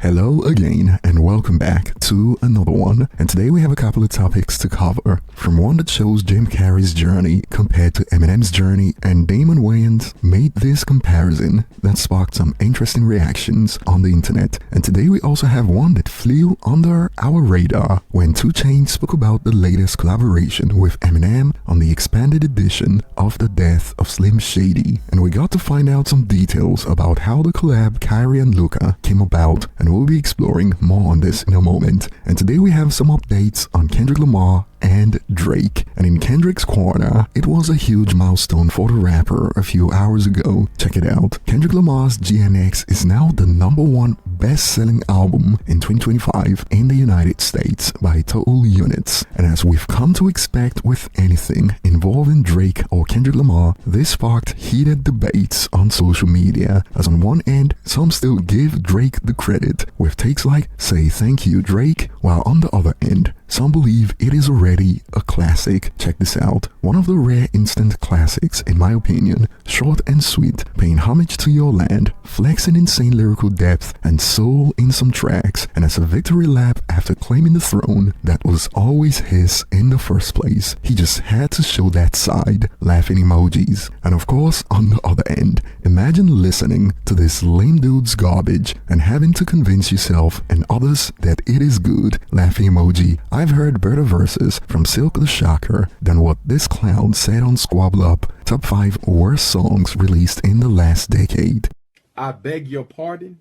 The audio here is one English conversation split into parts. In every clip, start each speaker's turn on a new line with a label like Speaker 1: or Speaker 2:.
Speaker 1: Hello again and welcome back to another one, and today we have a couple of topics to cover. From one that shows Jim Carrey's journey compared to Eminem's journey, and Damon Wayans made this comparison that sparked some interesting reactions on the internet. And today we also have one that flew under our radar when 2Chainz spoke about the latest collaboration with Eminem on the expanded edition of The Death of Slim Shady. And we got to find out some details about how the collab Carey and Luca came about, and we'll be exploring more on this in a moment. And today we have some updates on Kendrick Lamar and Drake. And in Kendrick's corner, it was a huge milestone for the rapper a few hours ago. Check it out. Kendrick Lamar's GNX is now the #1 best-selling album in 2025 in the United States by total units. And as we've come to expect with anything involving Drake or Kendrick Lamar, this sparked heated debates on social media, as on one end, some still give Drake the credit with takes like "Say thank you, Drake," while on the other end, some believe it is already a classic. Check this out. One of the rare instant classics, in my opinion, short and sweet, paying homage to your land, flexing insane lyrical depth and soul in some tracks, and as a victory lap after claiming the throne that was always his in the first place. He just had to show that side, laughing emojis. And of course, on the other end, imagine listening to this lame dude's garbage and having to convince yourself and others that it is good, laughing emoji. I've heard better verses from Silk the Shocker than what this clown said on Squabble Up, top 5 worst songs released in the last decade.
Speaker 2: I beg your pardon?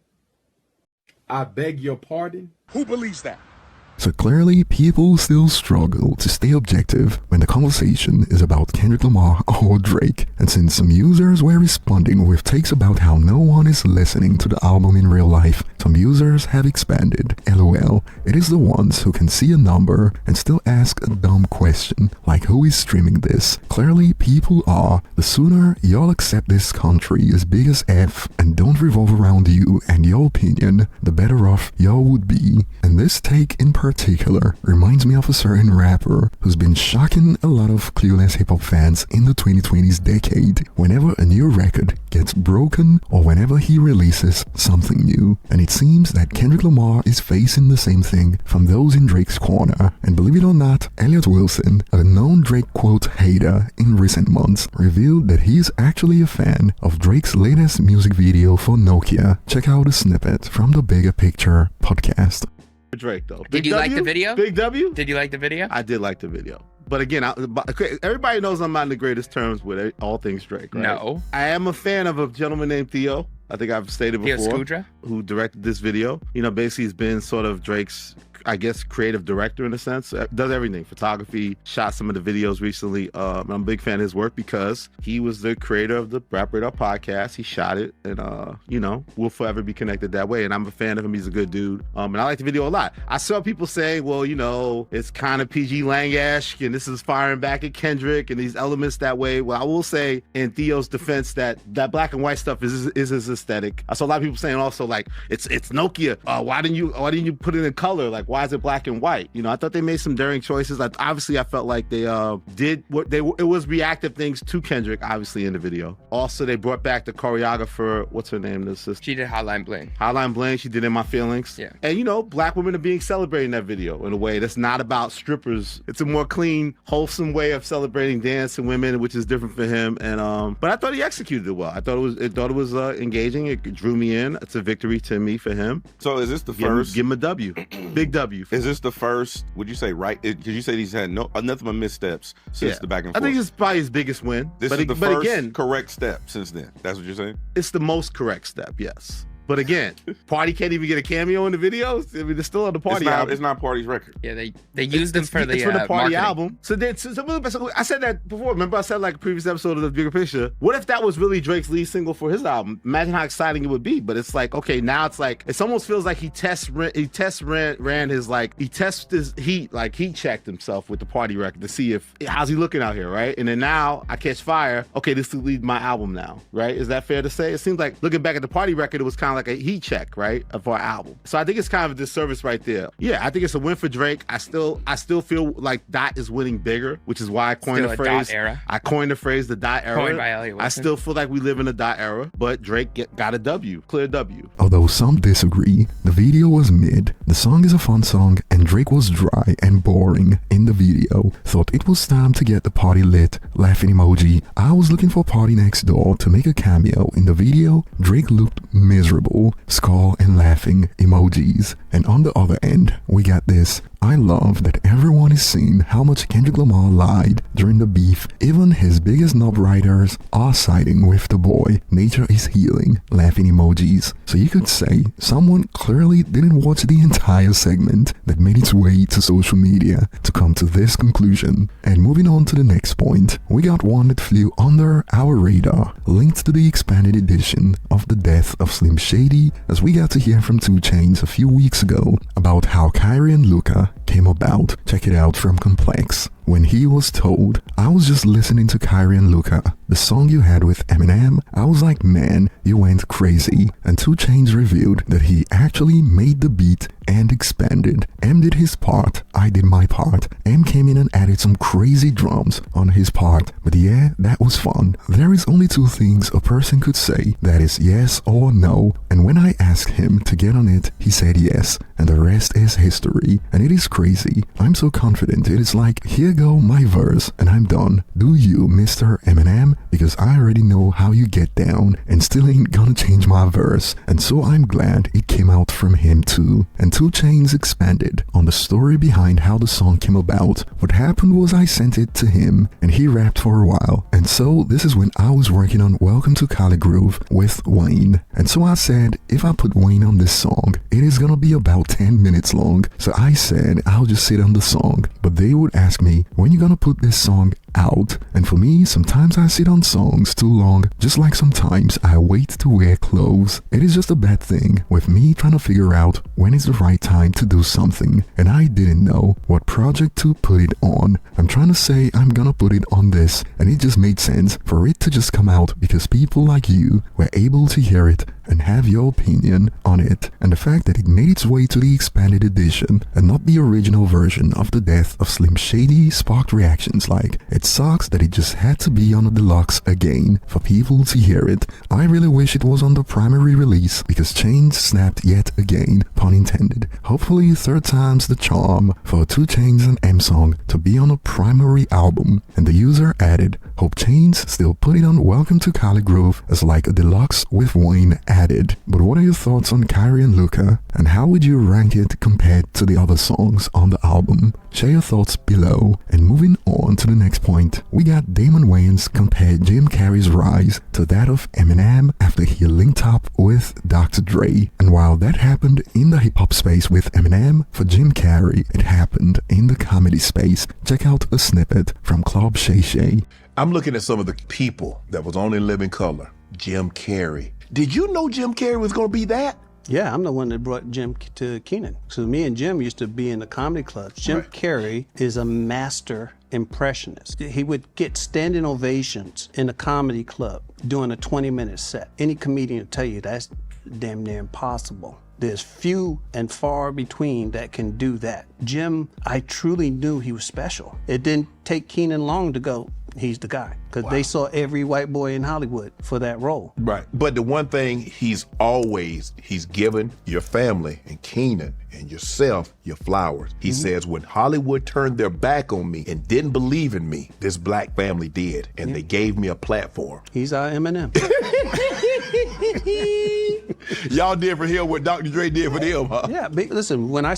Speaker 2: I beg your pardon? Who believes that?
Speaker 1: So clearly, people still struggle to stay objective when the conversation is about Kendrick Lamar or Drake. And since some users were responding with takes about how no one is listening to the album in real life, some users have expanded. LOL, it is the ones who can see a number and still ask a dumb question, like who is streaming this? Clearly, people are. The sooner y'all accept this country as big as F and don't revolve around you and your opinion, the better off y'all would be. And this take in particular reminds me of a certain rapper who's been shocking a lot of clueless hip-hop fans in the 2020s decade whenever a new record gets broken or whenever he releases something new. And it seems that Kendrick Lamar is facing the same thing from those in Drake's corner. And believe it or not, Elliot Wilson, a known Drake quote hater in recent months, revealed that he's actually a fan of Drake's latest music video for Nokia. Check out a snippet from the Bigger Picture podcast.
Speaker 3: Drake though.
Speaker 4: Did you like the video?
Speaker 3: Big W?
Speaker 4: Did you like the video?
Speaker 3: I did like the video. But again, everybody knows I'm not in the greatest terms with all things Drake, right?
Speaker 4: No.
Speaker 3: I am a fan of a gentleman named Theo. I think I've stated before. Who directed this video. You know, basically he's been sort of Drake's, I guess, creative director in a sense. Does everything. Photography, shot some of the videos recently. I'm a big fan of his work because he was the creator of the Rap Radar podcast. He shot it and, you know, we'll forever be connected that way. And I'm a fan of him. He's a good dude. And I like the video a lot. I saw people say, well, you know, it's kind of PG Lang-esque and this is firing back at Kendrick and these elements that way. Well, I will say in Theo's defense that black and white stuff is his aesthetic. I saw a lot of people saying also like, it's Nokia. Why didn't you put it in color? Like, why is it black and white? You know, I thought they made some daring choices. Obviously, I felt like they did what it was reactive things to Kendrick, obviously, in the video. Also, they brought back the choreographer. What's her name?
Speaker 4: She did Hotline Bling.
Speaker 3: Hotline Bling. She did In My Feelings. Yeah. And you know, black women are being celebrated in that video in a way that's not about strippers. It's a more clean, wholesome way of celebrating dance and women, which is different for him. And but I thought he executed it well. I thought it was engaging. It drew me in. It's a victory to me for him.
Speaker 5: So is this the first?
Speaker 3: Give him a W. Big W.
Speaker 5: Is this the first, would you say, right? Because you said he's had nothing but missteps since the back and forth.
Speaker 3: I think it's probably his biggest win.
Speaker 5: This is the first correct step since then. That's what you're saying?
Speaker 3: It's the most correct step, yes. But again, Party can't even get a cameo in the videos. I mean, they're still on the Party album.
Speaker 5: It's not Party's record.
Speaker 4: Yeah, they used them for
Speaker 3: the Party
Speaker 4: marketing.
Speaker 3: album. So I said that before. Remember I said like a previous episode of The Bigger Picture. What if that was really Drake's lead single for his album? Imagine how exciting it would be. But it's like, okay, now it's like, it almost feels like he ran his heat checked himself with the Party record to see how's he looking out here, right? And then now I Catch Fire. Okay, this will lead my album now, right? Is that fair to say? It seems like looking back at the Party record, it was kind of of like a heat check, right, for our album. So I think it's kind of a disservice right there. Yeah, I think it's a win for Drake. I still feel like Dot is winning bigger, which is why I coined the phrase. Dot era. I coined the phrase the Dot era.
Speaker 4: Coined by Elliot Wilson. I
Speaker 3: still feel like we live in a Dot era, but Drake got a W, clear W.
Speaker 1: Although some disagree, the video was mid, the song is a fun song, and Drake was dry and boring in the video. Thought it was time to get the party lit, laughing emoji. I was looking for Party Next Door to make a cameo in the video. Drake looked miserable, skull and laughing emojis. And on the other end, we got this. I love that everyone is seeing how much Kendrick Lamar lied during the beef. Even his biggest knob writers are siding with the boy. Nature is healing, laughing emojis. So you could say someone clearly didn't watch the entire segment that made its way to social media to come to this conclusion. And moving on to the next point, we got one that flew under our radar, linked to the expanded edition of The Death of Slim Shady, as we got to hear from 2Chainz a few weeks ago about how Carey and Luca came about. Check it out from Complex. When he was told, I was just listening to Carey and Luca, the song you had with Eminem, I was like, man, you went crazy. And 2Chainz revealed that he actually made the beat and expanded. M did his part, I did my part. M came in and added some crazy drums on his part. But yeah, that was fun. There is only two things a person could say, that is yes or no. And when I asked him to get on it, he said yes. And the rest is history. And it is crazy. I'm so confident. It is like, here go my verse and I'm done. Do you, Mr. Eminem? Because I already know how you get down and still ain't gonna change my verse. And so I'm glad it came out from him too. And 2Chainz expanded on the story behind how the song came about. What happened was I sent it to him and he rapped for a while. And so this is when I was working on Welcome to Cali Groove with Wayne. And so I said, if I put Wayne on this song, it is gonna be about 10 minutes long. So I said, I'll just sit on the song. But they would ask me, when you gonna put this song out? And for me, sometimes I sit on songs too long, just like sometimes I wait to wear clothes. It is just a bad thing with me trying to figure out when is the right time to do something, and I didn't know what project to put it on. I'm trying to say I'm gonna put it on this, and it just made sense for it to just come out because people like you were able to hear it and have your opinion on it. And the fact that it made its way to the expanded edition and not the original version of The Death of Slim Shady sparked reactions like, it sucks that it just had to be on the deluxe again for people to hear it. I really wish it was on the primary release because Chainz snapped yet again, pun intended. Hopefully third time's the charm for a 2Chainz and M song to be on a primary album. And the user added, hope Chainz still put it on Welcome to Cali Groove as like a deluxe with Wayne added. But what are your thoughts on Carey and Luca, and how would you rank it compared to the other songs on the album? Share your thoughts below. And moving on to the next point, we got Damon Wayans compared Jim Carrey's rise to that of Eminem after he linked up with Dr. Dre. And while that happened in the hip-hop space with Eminem, for Jim Carrey it happened in the comedy space. Check out a snippet from Club Shay Shay.
Speaker 6: I'm looking at some of the people that was on In Living Color. Jim Carrey. Did you know Jim Carrey was going to be that?
Speaker 7: Yeah, I'm the one that brought Jim to Keenan. So me and Jim used to be in the comedy clubs. Jim Carrey is a master impressionist. He would get standing ovations in a comedy club doing a 20-minute set. Any comedian will tell you that's damn near impossible. There's few and far between that can do that. Jim, I truly knew he was special. It didn't take Keenan long to go, he's the guy. Because they saw every white boy in Hollywood for that role.
Speaker 6: Right. But the one thing he's given your family and Keenan and yourself your flowers. He says, when Hollywood turned their back on me and didn't believe in me, this black family did. And they gave me a platform.
Speaker 7: He's our Eminem.
Speaker 6: Y'all did for him what Dr. Dre did for them, huh?
Speaker 7: Yeah, but listen, when I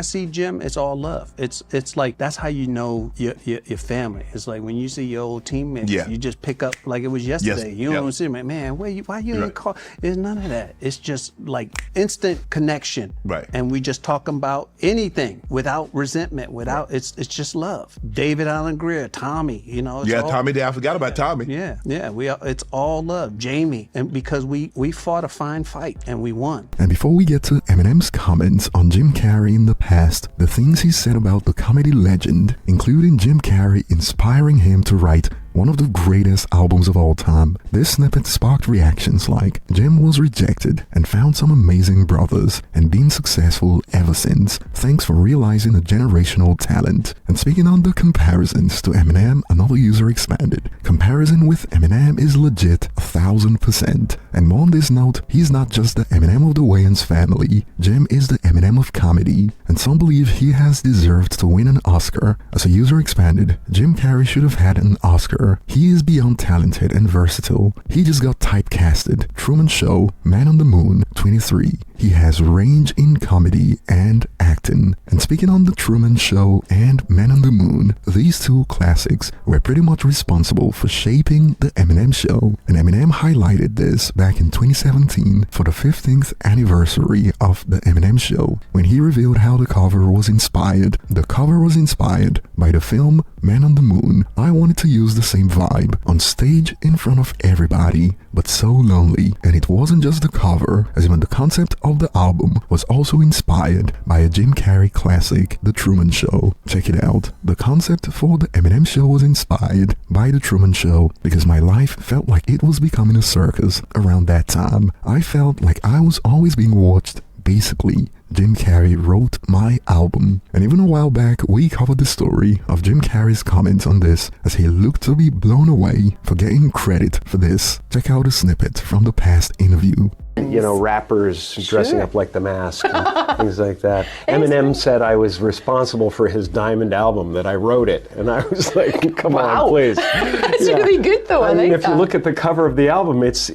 Speaker 7: see Jim, it's all love. It's like, that's how you know your family. It's like when you see your old teammates, you just pick up like it was yesterday. You don't see them, man, why you ain't call? There's none of that. It's just like instant connection.
Speaker 6: Right.
Speaker 7: And we just talking about anything without resentment, without, it's just love. David Allen Greer, Tommy, you know.
Speaker 6: Tommy, I forgot about Tommy.
Speaker 7: Yeah, it's all love. Jamie, and because we fought a fine fight and we won.
Speaker 1: And before we get to Eminem's comments on Jim Carrey in the past, the things he said about the comedy legend, including Jim Carrey inspiring him to write one of the greatest albums of all time. This snippet sparked reactions like, Jim was rejected and found some amazing brothers and been successful ever since. Thanks for realizing a generational talent. And speaking on the comparisons to Eminem, another user expanded. Comparison with Eminem is legit 1000%. And more on this note, he's not just the Eminem of the Wayans family. Jim is the Eminem of comedy. And some believe he has deserved to win an Oscar. As a user expanded, Jim Carrey should have had an Oscar. He is beyond talented and versatile. He just got typecasted. Truman Show, Man on the Moon, 23. He has range in comedy and acting. And speaking on the Truman Show and Man on the Moon, these two classics were pretty much responsible for shaping the Eminem Show. And Eminem highlighted this back in 2017 for the 15th anniversary of the Eminem Show, when he revealed how the cover was inspired. The cover was inspired by the film Man on the Moon. I wanted to use the same vibe on stage in front of everybody, but so lonely. And it wasn't just the cover, as even the concept of the album was also inspired by a Jim Carrey classic, The Truman Show. Check it out. The concept for the Eminem Show was inspired by The Truman Show because my life felt like it was becoming a circus around that time. I felt like I was always being watched. Basically, Jim Carrey wrote my album. And even a while back, we covered the story of Jim Carrey's comments on this, as he looked to be blown away for getting credit for this. Check out a snippet from the past interview.
Speaker 8: You know, rappers dressing up like The Mask and things like that. Eminem said I was responsible for his Diamond album, that I wrote it. And I was like, come on, please.
Speaker 9: That's really good though.
Speaker 8: I mean,
Speaker 9: like
Speaker 8: if you look at the cover of the album, it's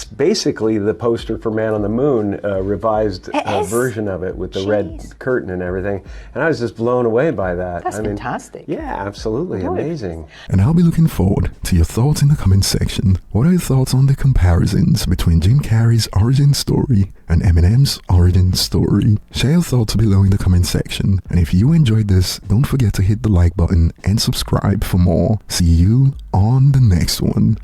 Speaker 8: basically the poster for Man on the Moon, revised version of it with the red curtain and everything. And I was just blown away by that.
Speaker 9: That's fantastic.
Speaker 8: Yeah, absolutely. Amazing.
Speaker 1: And I'll be looking forward to your thoughts in the comment section. What are your thoughts on the comparisons between Jim Carrey's origin story and Eminem's origin story? Share your thoughts below in the comment section. And if you enjoyed this, don't forget to hit the like button and subscribe for more. See you on the next one.